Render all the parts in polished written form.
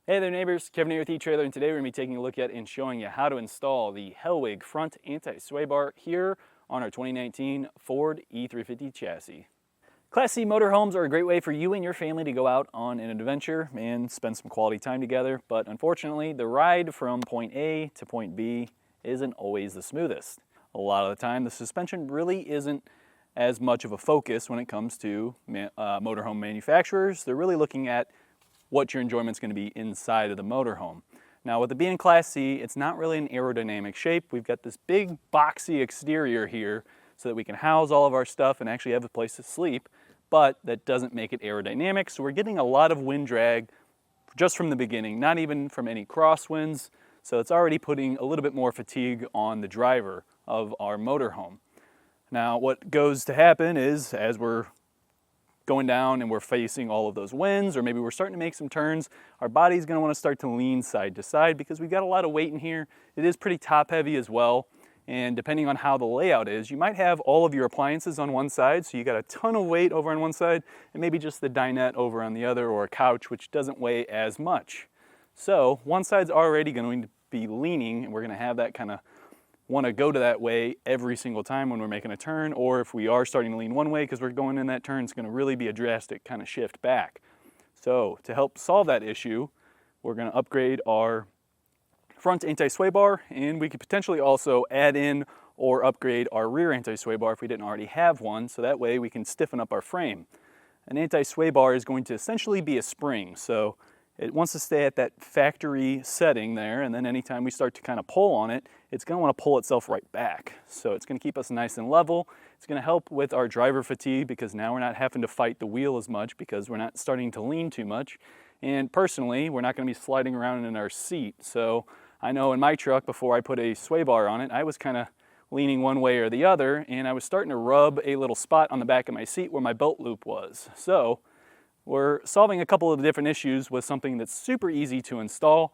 Hey there neighbors, Kevin here with eTrailer, and today we're going to be taking a look at and showing you how to install the Hellwig Front Anti-Sway Bar here on our 2019 Ford E350 chassis. Class C motorhomes are a great way for you and your family to go out on an adventure and spend some quality time together, but unfortunately the ride from point A to point B isn't always the smoothest. A lot of the time the suspension really isn't as much of a focus when it comes to motorhome manufacturers. They're really looking at what your enjoyment's going to be inside of the motorhome. Now with it being Class C, it's not really an aerodynamic shape. We've got this big boxy exterior here so that we can house all of our stuff and actually have a place to sleep, but that doesn't make it aerodynamic, so we're getting a lot of wind drag just from the beginning, not even from any crosswinds, so it's already putting a little bit more fatigue on the driver of our motorhome. Now what goes to happen is, as we're going down and we're facing all of those winds, or maybe we're starting to make some turns, our body's going to want to start to lean side to side because we've got a lot of weight in here. It is pretty top heavy as well, and depending on how the layout is, you might have all of your appliances on one side, so you got a ton of weight over on one side and maybe just the dinette over on the other, or a couch which doesn't weigh as much. So one side's already going to be leaning, and we're going to have that kind of want to go to that way every single time when we're making a turn, or if we are starting to lean one way because we're going in that turn, it's going to really be a drastic kind of shift back. So to help solve that issue, we're going to upgrade our front anti-sway bar, and we could potentially also add in or upgrade our rear anti-sway bar if we didn't already have one, so that way we can stiffen up our frame. An anti-sway bar is going to essentially be a spring, so it wants to stay at that factory setting there, and then anytime we start to kind of pull on it, it's going to want to pull itself right back. So it's going to keep us nice and level. It's going to help with our driver fatigue because now we're not having to fight the wheel as much because we're not starting to lean too much. And personally, we're not going to be sliding around in our seat. So I know in my truck, before I put a sway bar on it, I was kind of leaning one way or the other, and I was starting to rub a little spot on the back of my seat where my belt loop was. So we're solving a couple of different issues with something that's super easy to install.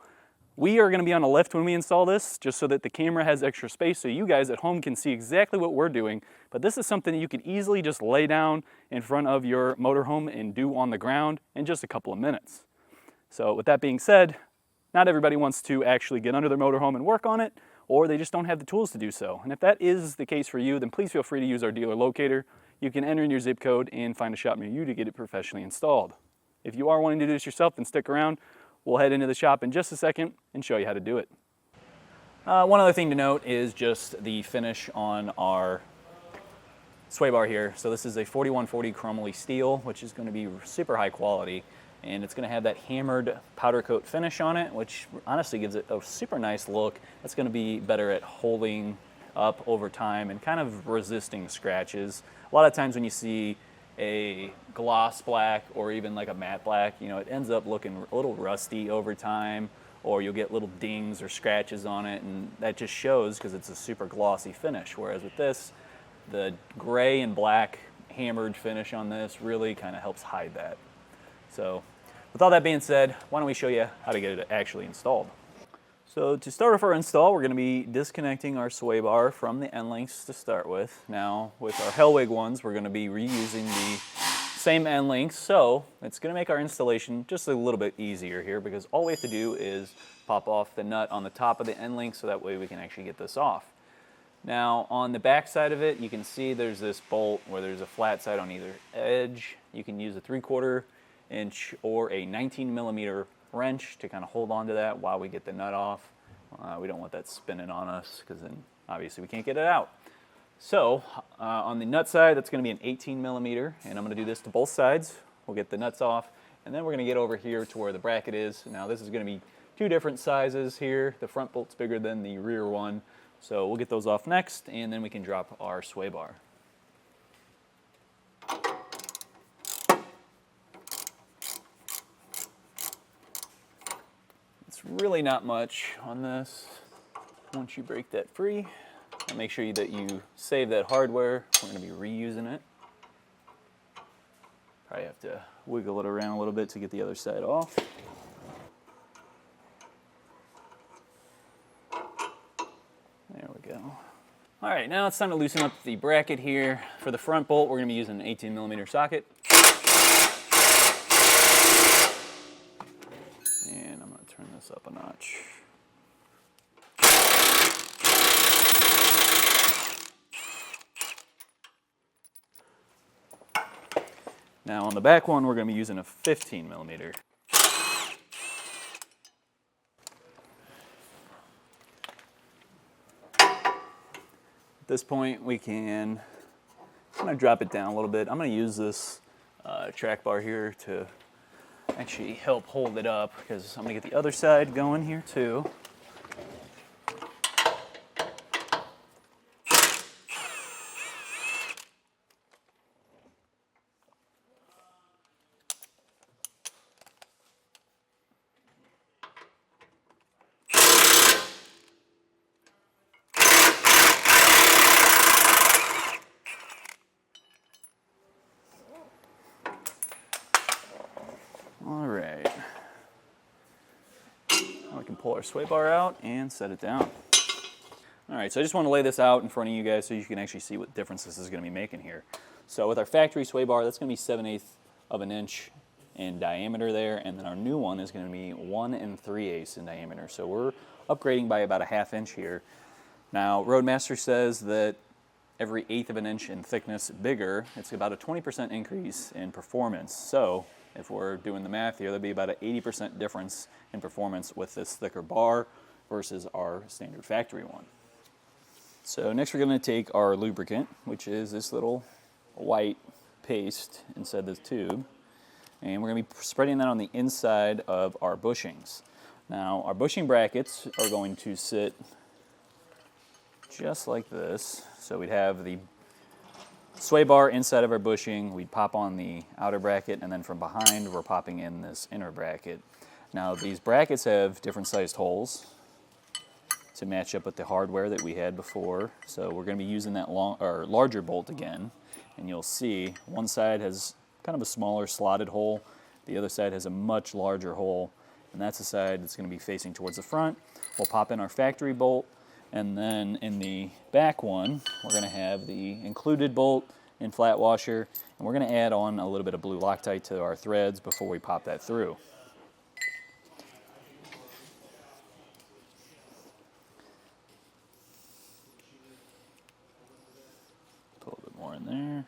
We are going to be on a lift when we install this, just so that the camera has extra space so you guys at home can see exactly what we're doing. But this is something that you could easily just lay down in front of your motorhome and do on the ground in just a couple of minutes. So with that being said, not everybody wants to actually get under their motorhome and work on it, or they just don't have the tools to do so. And if that is the case for you, then please feel free to use our dealer locator. You can enter in your zip code and find a shop near you to get it professionally installed. If you are wanting to do this yourself, then stick around. We'll head into the shop in just a second and show you how to do it. One other thing to note is just the finish on our sway bar here. So this is a 4140 chromoly steel, which is going to be super high quality, and it's going to have that hammered powder coat finish on it, which honestly gives it a super nice look. That's going to be better at holding up over time and kind of resisting scratches. A lot of times when you see a gloss black or even like a matte black, you know, it ends up looking a little rusty over time, or you'll get little dings or scratches on it, and that just shows because it's a super glossy finish. Whereas with this, the gray and black hammered finish on this really kind of helps hide that. So with all that being said, why don't we show you how to get it actually installed. So to start off our install, we're going to be disconnecting our sway bar from the end links to start with. Now with our Hellwig ones, we're going to be reusing the same end links, so it's going to make our installation just a little bit easier here, because all we have to do is pop off the nut on the top of the end link, so that way we can actually get this off. Now on the back side of it, you can see there's this bolt where there's a flat side on either edge. You can use a 3/4 inch or a 19 millimeter wrench to kind of hold on to that while we get the nut off. We don't want that spinning on us, because then obviously we can't get it out. So on the nut side, that's going to be an 18 millimeter, and I'm going to do this to both sides. We'll get the nuts off, and then we're going to get over here to where the bracket is. Now this is going to be two different sizes here. The front bolt's bigger than the rear one, so we'll get those off next, and then we can drop our sway bar. It's really not much on this. Once you break that free, and make sure that you save that hardware. We're going to be reusing it. Probably have to wiggle it around a little bit to get the other side off. There we go. All right, now it's time to loosen up the bracket here. For the front bolt, we're going to be using an 18 millimeter socket. And I'm going to Turn this up a notch. Now on the back one, we're going to be using a 15 millimeter. At this point, we can kind of drop it down a little bit. I'm going to use this track bar here to actually help hold it up, because I'm going to get the other side going here too. All right. Now we can pull our sway bar out and set it down. All right, so I just want to lay this out in front of you guys so you can actually see what difference this is going to be making here. So with our factory sway bar, that's going to be 7/8 of an inch in diameter there, and then our new one is going to be 1 3/8 in diameter. So we're upgrading by about a 1/2 inch here. Now, Roadmaster says that every 1/8 of an inch in thickness bigger, it's about a 20% increase in performance. So if we're doing the math here, there'll be about an 80% difference in performance with this thicker bar versus our standard factory one. So next we're going to take our lubricant, which is this little white paste inside this tube, and we're going to be spreading that on the inside of our bushings. Now our bushing brackets are going to sit just like this. So we'd have the sway bar inside of our bushing, we'd pop on the outer bracket, and then from behind we're popping in this inner bracket. Now these brackets have different sized holes to match up with the hardware that we had before. So we're going to be using that larger bolt again, and you'll see one side has kind of a smaller slotted hole, the other side has a much larger hole, and that's the side that's going to be facing towards the front. We'll pop in our factory bolt, and then in the back one we're going to have the included bolt and flat washer, and we're going to add on a little bit of blue Loctite to our threads before we pop that through. Put a little bit more in there.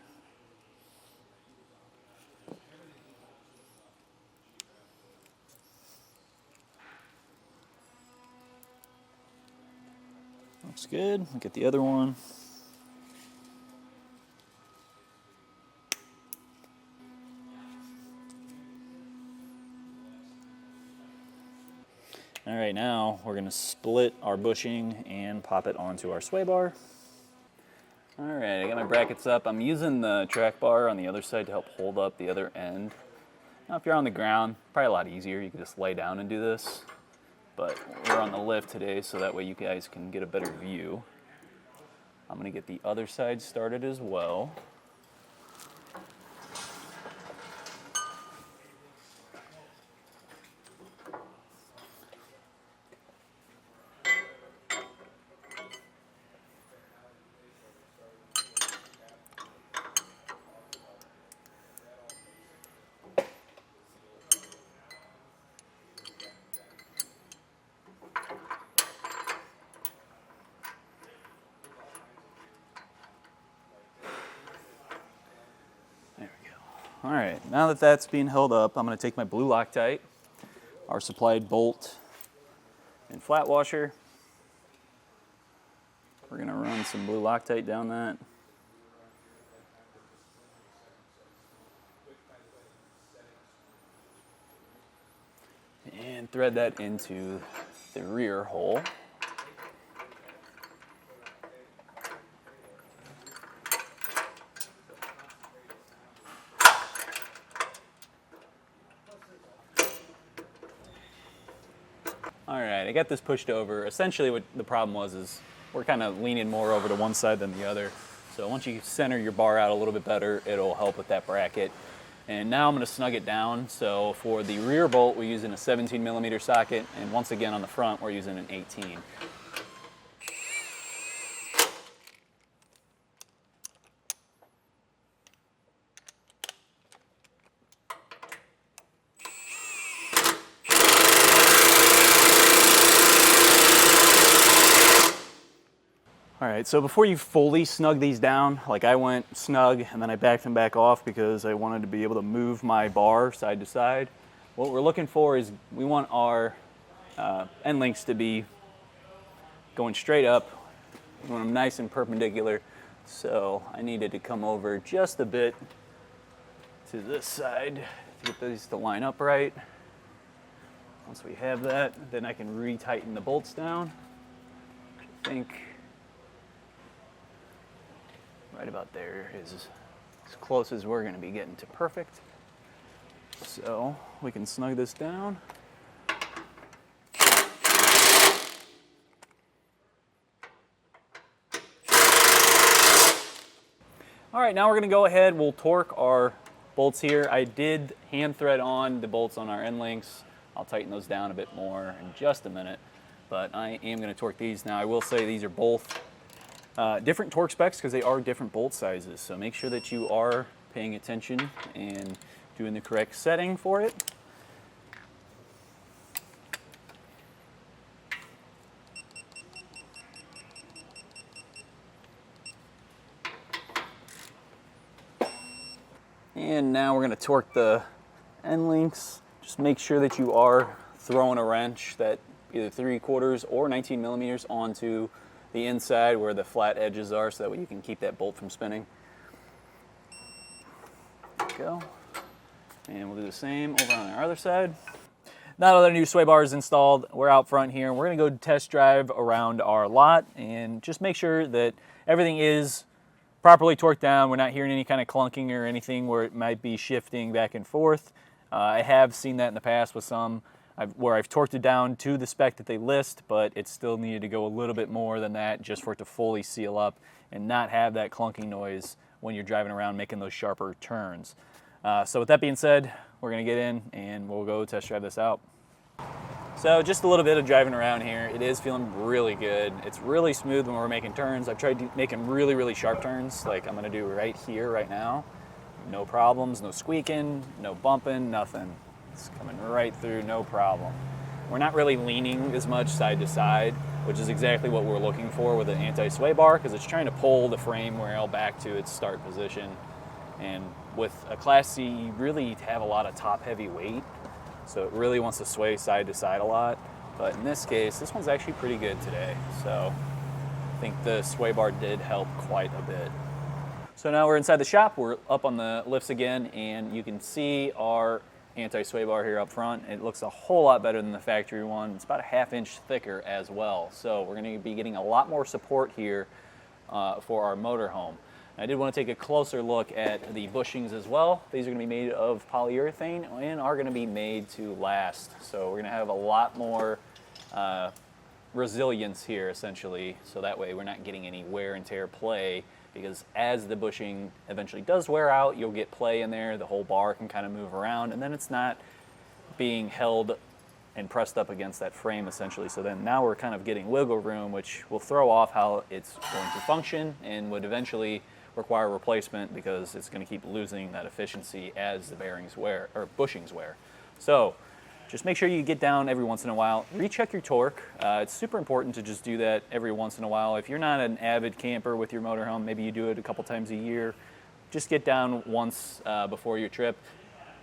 Looks good. Look at the other one. All right, now we're going to split our bushing and pop it onto our sway bar. All right, I got my brackets up. I'm using the track bar on the other side to help hold up the other end. Now if you're on the ground, probably a lot easier. You can just lay down and do this. But we're on the lift today, so that way you guys can get a better view. I'm going to get the other side started as well. All right, now that that's being held up, I'm going to take my blue Loctite, our supplied bolt and flat washer. We're going to run some blue Loctite down that. And thread that into the rear hole. All right, I got this pushed over. Essentially what the problem was is we're kind of leaning more over to one side than the other. So once you center your bar out a little bit better, it'll help with that bracket. And now I'm going to snug it down. So for the rear bolt, we're using a 17 millimeter socket. And once again on the front, we're using an 18. right, so before you fully snug these down, like I went snug and then I backed them back off because I wanted to be able to move my bar side to side. What we're looking for is we want our end links to be going straight up. We want them nice and perpendicular. So I needed to come over just a bit to this side to get these to line up right. Once we have that, then I can re-tighten the bolts down. I think right about there is as close as we're going to be getting to perfect. So we can snug this down. All right, now we're going to go ahead, we'll torque our bolts here. I did hand thread on the bolts on our end links. I'll tighten those down a bit more in just a minute, but I am going to torque these. Now I will say these are both different torque specs because they are different bolt sizes, so make sure that you are paying attention and doing the correct setting for it. And now we're going to torque the end links. Just make sure that you are throwing a wrench that either 3/4 or 19 millimeters onto the inside where the flat edges are, so that way you can keep that bolt from spinning. There we go. And we'll do the same over on our other side. Now that our new sway bar is installed, we're out front here. We're going to go test drive around our lot and just make sure that everything is properly torqued down. We're not hearing any kind of clunking or anything where it might be shifting back and forth. I have seen that in the past with some where I've torqued it down to the spec that they list, but it still needed to go a little bit more than that just for it to fully seal up and not have that clunking noise when you're driving around making those sharper turns. So with that being said, we're going to get in and we'll go test drive this out. So just a little bit of driving around here. It is feeling really good. It's really smooth when we're making turns. I've tried making really, really sharp turns like I'm going to do right here, right now. No problems, no squeaking, no bumping, nothing. It's coming right through, no problem. We're not really leaning as much side to side, which is exactly what we're looking for with an anti-sway bar, because it's trying to pull the frame rail back to its start position. And with a Class C, you really have a lot of top-heavy weight, so it really wants to sway side to side a lot. But in this case, this one's actually pretty good today, so I think the sway bar did help quite a bit. So now we're inside the shop, we're up on the lifts again, and you can see our anti-sway bar here up front. It looks a whole lot better than the factory one. It's about a 1/2 inch thicker as well. So we're going to be getting a lot more support here for our motorhome. I did want to take a closer look at the bushings as well. These are going to be made of polyurethane and are going to be made to last. So we're going to have a lot more resilience here essentially, so that way we're not getting any wear and tear play, because as the bushing eventually does wear out, you'll get play in there, the whole bar can kind of move around, and then it's not being held and pressed up against that frame essentially. So then now we're kind of getting wiggle room, which will throw off how it's going to function and would eventually require replacement because it's going to keep losing that efficiency as the bearings wear, or bushings wear. So just make sure you get down every once in a while. Recheck your torque. It's super important to just do that every once in a while. If you're not an avid camper with your motorhome, maybe you do it a couple times a year, just get down once before your trip.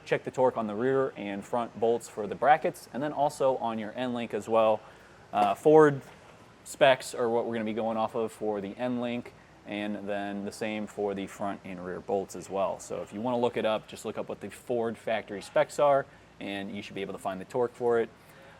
Check the torque on the rear and front bolts for the brackets, and then also on your end link as well. Ford specs are what we're going to be going off of for the end link, and then the same for the front and rear bolts as well. So if you want to look it up, just look up what the Ford factory specs are, and you should be able to find the torque for it.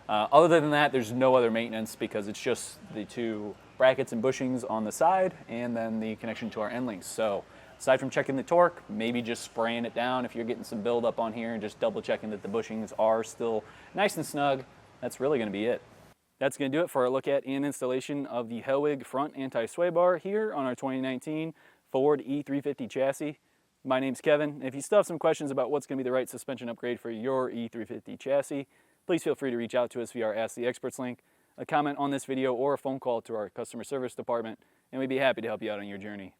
Other than that, there's no other maintenance because it's just the two brackets and bushings on the side and then the connection to our end links. So aside from checking the torque, maybe just spraying it down if you're getting some buildup on here and just double checking that the bushings are still nice and snug, that's really going to be it. That's going to do it for our look at and installation of the Hellwig Front Anti-Sway Bar here on our 2019 Ford E350 chassis. My name's Kevin. If you still have some questions about what's going to be the right suspension upgrade for your E350 chassis, please feel free to reach out to us via our Ask the Experts link, a comment on this video, or a phone call to our customer service department, and we'd be happy to help you out on your journey.